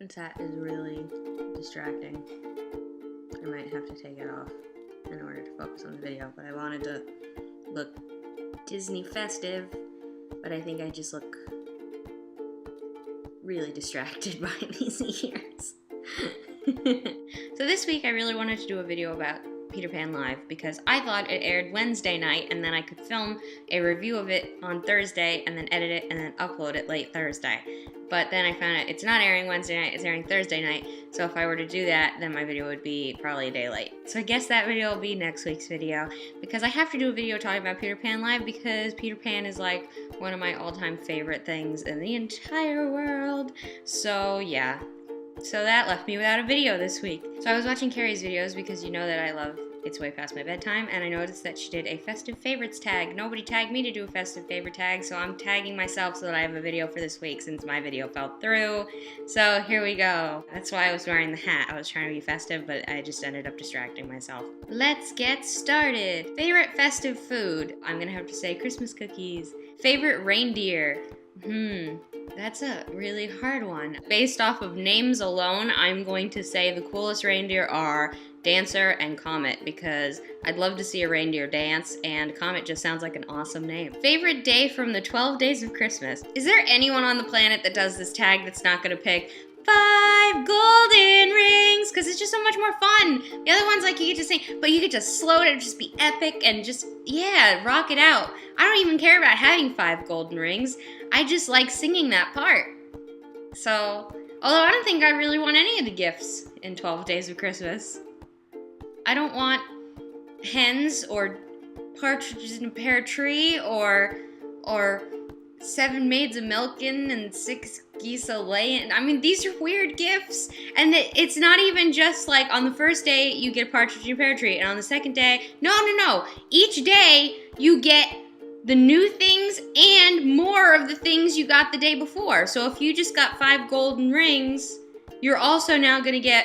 That is really distracting. I might have to take it off in order to focus on the video, but I wanted to look Disney festive, but I think I just look really distracted by these ears. So this week I really wanted to do a video about Peter Pan Live because I thought it aired Wednesday night and then I could film a review of it on Thursday and then edit it and then upload it late Thursday. But then I found out it's not airing Wednesday night, it's airing Thursday night. So if I were to do that, then my video would be probably a day late. So I guess that video will be next week's video because I have to do a video talking about Peter Pan Live because Peter Pan is like one of my all-time favorite things in the entire world. So yeah. So that left me without a video this week. So I was watching Carrie's videos because you know that I love It's Way Past My Bedtime, and I noticed that she did a Festive Favorites tag. Nobody tagged me to do a Festive Favorite tag, so I'm tagging myself so that I have a video for this week since my video fell through. So here we go. That's why I was wearing the hat. I was trying to be festive, but I just ended up distracting myself. Let's get started. Favorite festive food? I'm gonna have to say Christmas cookies. Favorite reindeer? That's a really hard one. Based off of names alone, I'm going to say the coolest reindeer are Dancer and Comet because I'd love to see a reindeer dance, and Comet just sounds like an awesome name. Favorite day from the 12 Days of Christmas. Is there anyone on the planet that does this tag that's not gonna pick 5 golden rings? Because it's just so much more fun. The other ones, like, you get to sing, but you get to slow it and just be epic and just, yeah, rock it out. I don't even care about having 5 golden rings. I just like singing that part. So, although I don't think I really want any of the gifts in 12 Days of Christmas. I don't want hens or partridges in a pear tree or 7 maids a milking and 6 geese a laying. I mean, these are weird gifts. And it's not even just like on the first day you get a partridge in a pear tree and on the second day, no. Each day you get the new things and more of the things you got the day before. So if you just got 5 golden rings, you're also now gonna get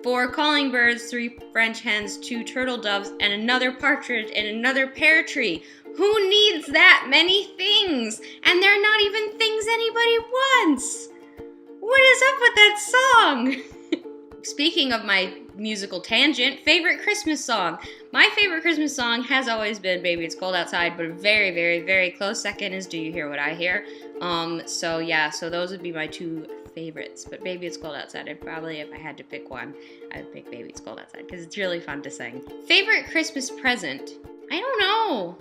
4 calling birds, 3 French hens, 2 turtle doves, and another partridge and another pear tree. Who needs that many things? And they're not even things anybody wants. What is up with that song? Speaking of my musical tangent, favorite Christmas song. My favorite Christmas song has always been Baby It's Cold Outside, but a very, very, very close second is Do You Hear What I Hear? So yeah, so those would be my 2 favorites. But Baby It's Cold Outside, I'd probably, if I had to pick one, I would pick Baby It's Cold Outside because it's really fun to sing. Favorite Christmas present? I don't know.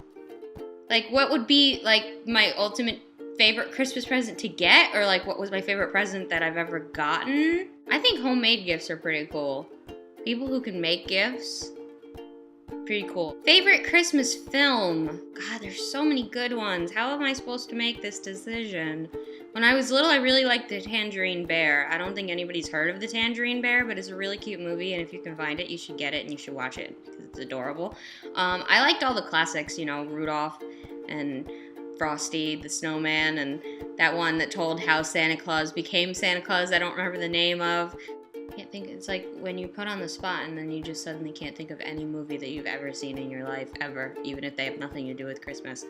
Like, what would be, like, my ultimate favorite Christmas present to get? Or, like, what was my favorite present that I've ever gotten? I think homemade gifts are pretty cool. People who can make gifts, pretty cool. Favorite Christmas film? God, there's so many good ones. How am I supposed to make this decision? When I was little, I really liked The Tangerine Bear. I don't think anybody's heard of The Tangerine Bear, but it's a really cute movie, and if you can find it, you should get it and you should watch it because it's adorable. I liked all the classics, you know, Rudolph and Frosty the Snowman, and that one that told how Santa Claus became Santa Claus I don't remember the name of. I can't think. It's like when you put on the spot and then you just suddenly can't think of any movie that you've ever seen in your life, ever, even if they have nothing to do with Christmas.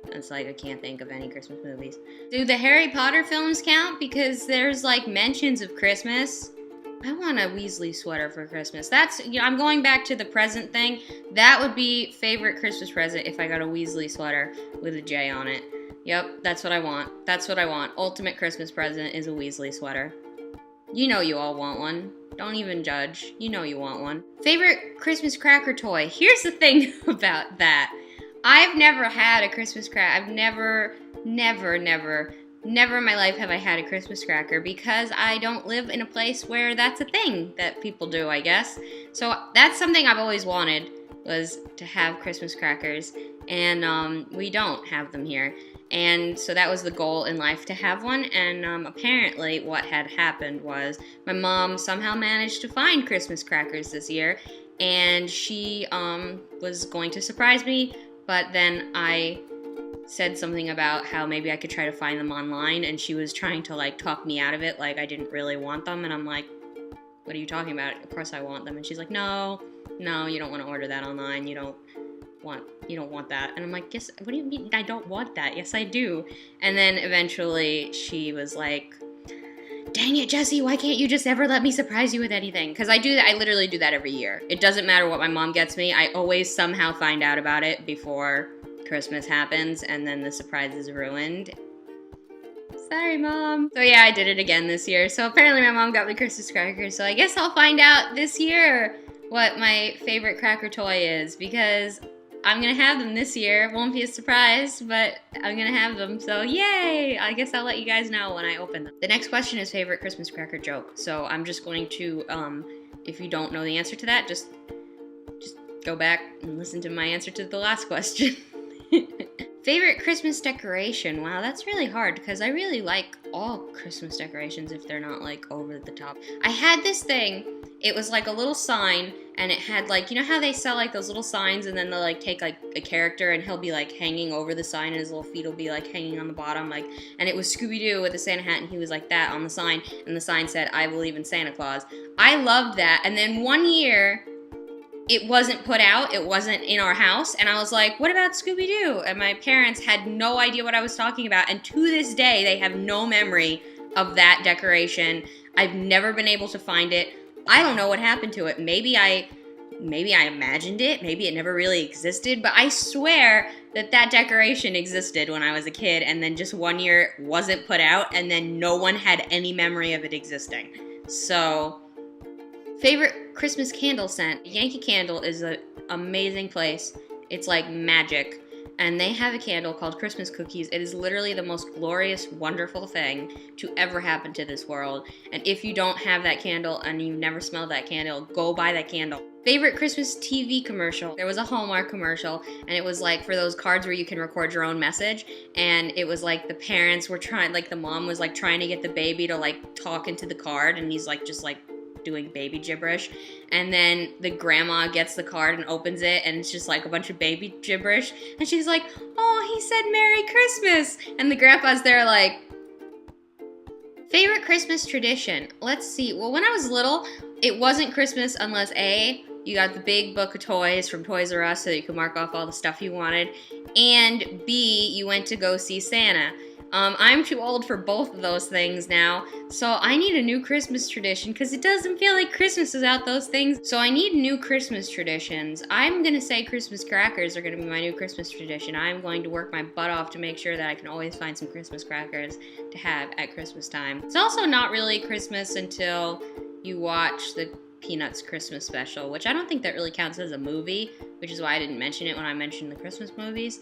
It's like I can't think of any Christmas movies. Do the Harry Potter films count? Because there's like mentions of Christmas. I want a Weasley sweater for Christmas. That's, you know, I'm going back to the present thing. That would be favorite Christmas present if I got a Weasley sweater with a J on it. Yep, that's what I want. That's what I want. Ultimate Christmas present is a Weasley sweater. You know you all want one. Don't even judge. You know you want one. Favorite Christmas cracker toy. Here's the thing about that. I've never had a Christmas cracker. I've never in my life have I had a Christmas cracker because I don't live in a place where that's a thing that people do, I guess. So that's something I've always wanted, was to have Christmas crackers, and we don't have them here. And so that was the goal in life, to have one, and apparently what had happened was my mom somehow managed to find Christmas crackers this year, and she was going to surprise me, but then I said something about how maybe I could try to find them online, and she was trying to like talk me out of it, like I didn't really want them, and I'm like, what are you talking about? Of course I want them. And she's like, no, you don't want to order that online, you don't want that. And I'm like, yes, what do you mean I don't want that? Yes, I do. And then eventually she was like, dang it, Jesse, why can't you just ever let me surprise you with anything? Because I do that. I literally do that every year. It doesn't matter what my mom gets me. I always somehow find out about it before Christmas happens, and then the surprise is ruined. Sorry, Mom. So yeah, I did it again this year. So apparently my mom got me Christmas crackers. So I guess I'll find out this year what my favorite cracker toy is, because I'm gonna have them this year. It won't be a surprise, but I'm gonna have them. So yay! I guess I'll let you guys know when I open them. The next question is favorite Christmas cracker joke. So I'm just going to, if you don't know the answer to that, just go back and listen to my answer to the last question. Favorite Christmas decoration? Wow, that's really hard because I really like all Christmas decorations if they're not like over the top. I had this thing, it was like a little sign, and it had like, you know how they sell like those little signs and then they'll like take like a character and he'll be like hanging over the sign and his little feet will be like hanging on the bottom, like, and it was Scooby-Doo with a Santa hat and he was like that on the sign, and the sign said, "I believe in Santa Claus." I loved that, and then one year, it wasn't put out, it wasn't in our house, and I was like, what about Scooby-Doo? And my parents had no idea what I was talking about, and to this day, they have no memory of that decoration. I've never been able to find it. I don't know what happened to it. Maybe I imagined it, maybe it never really existed, but I swear that that decoration existed when I was a kid, and then just one year it wasn't put out, and then no one had any memory of it existing. So, favorite Christmas candle scent. Yankee Candle is an amazing place. It's like magic. And they have a candle called Christmas Cookies. It is literally the most glorious, wonderful thing to ever happen to this world. And if you don't have that candle and you've never smelled that candle, go buy that candle. Favorite Christmas TV commercial. There was a Hallmark commercial, and it was like for those cards where you can record your own message, and it was like the parents were trying, like the mom was like trying to get the baby to like talk into the card, and he's like just like doing baby gibberish, and then the grandma gets the card and opens it, and it's just like a bunch of baby gibberish, and she's like, "Oh, he said Merry Christmas," and the grandpa's there like, favorite Christmas tradition. Let's see. Well, when I was little, it wasn't Christmas unless A, you got the big book of toys from Toys R Us so that you could mark off all the stuff you wanted, and B, you went to go see Santa. I'm too old for both of those things now, so I need a new Christmas tradition because it doesn't feel like Christmas without those things. So I need new Christmas traditions. I'm going to say Christmas crackers are going to be my new Christmas tradition. I'm going to work my butt off to make sure that I can always find some Christmas crackers to have at Christmas time. It's also not really Christmas until you watch the Peanuts Christmas special, which I don't think that really counts as a movie, which is why I didn't mention it when I mentioned the Christmas movies.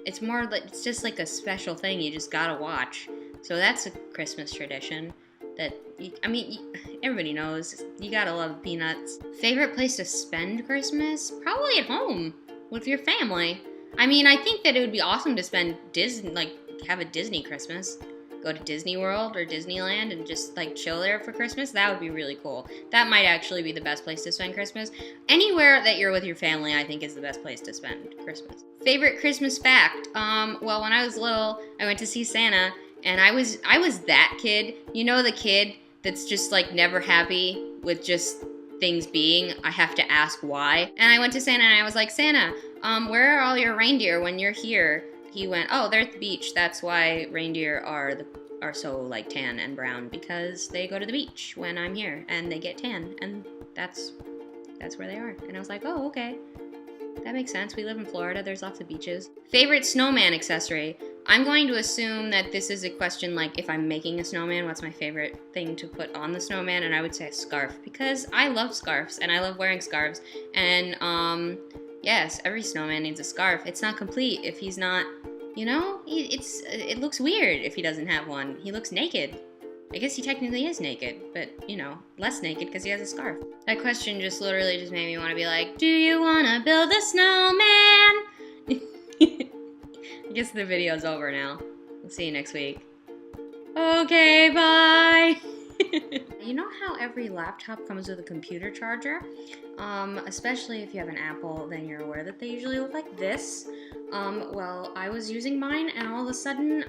It's more like, it's just like a special thing you just gotta watch. So that's a Christmas tradition that, everybody knows. You gotta love Peanuts. Favorite place to spend Christmas? Probably at home with your family. I think that it would be awesome to spend have a Disney Christmas. Go to Disney World or Disneyland and just like chill there for Christmas. That would be really cool. That might actually be the best place to spend Christmas. Anywhere that you're with your family, I think, is the best place to spend Christmas. Favorite Christmas fact? Well, when I was little, I went to see Santa, and I was that kid. You know, the kid that's just like never happy with just things being. I have to ask why. And I went to Santa and I was like, "Santa, where are all your reindeer when you're here?" He went, "Oh, they're at the beach. That's why reindeer are so like tan and brown, because they go to the beach when I'm here and they get tan, and that's where they are." And I was like, "Oh, okay. That makes sense. We live in Florida. There's lots of beaches." Favorite snowman accessory. I'm going to assume that this is a question like, if I'm making a snowman, what's my favorite thing to put on the snowman? And I would say a scarf, because I love scarves and I love wearing scarves. And yes, every snowman needs a scarf. It's not complete if he's not, it looks weird if he doesn't have one. He looks naked. I guess he technically is naked, but, less naked because he has a scarf. That question just literally just made me want to be like, do you want to build a snowman? I guess the video's over now. We'll see you next week. Okay, bye! You know how every laptop comes with a computer charger? Especially if you have an Apple, then you're aware that they usually look like this. Well, I was using mine, and all of a sudden,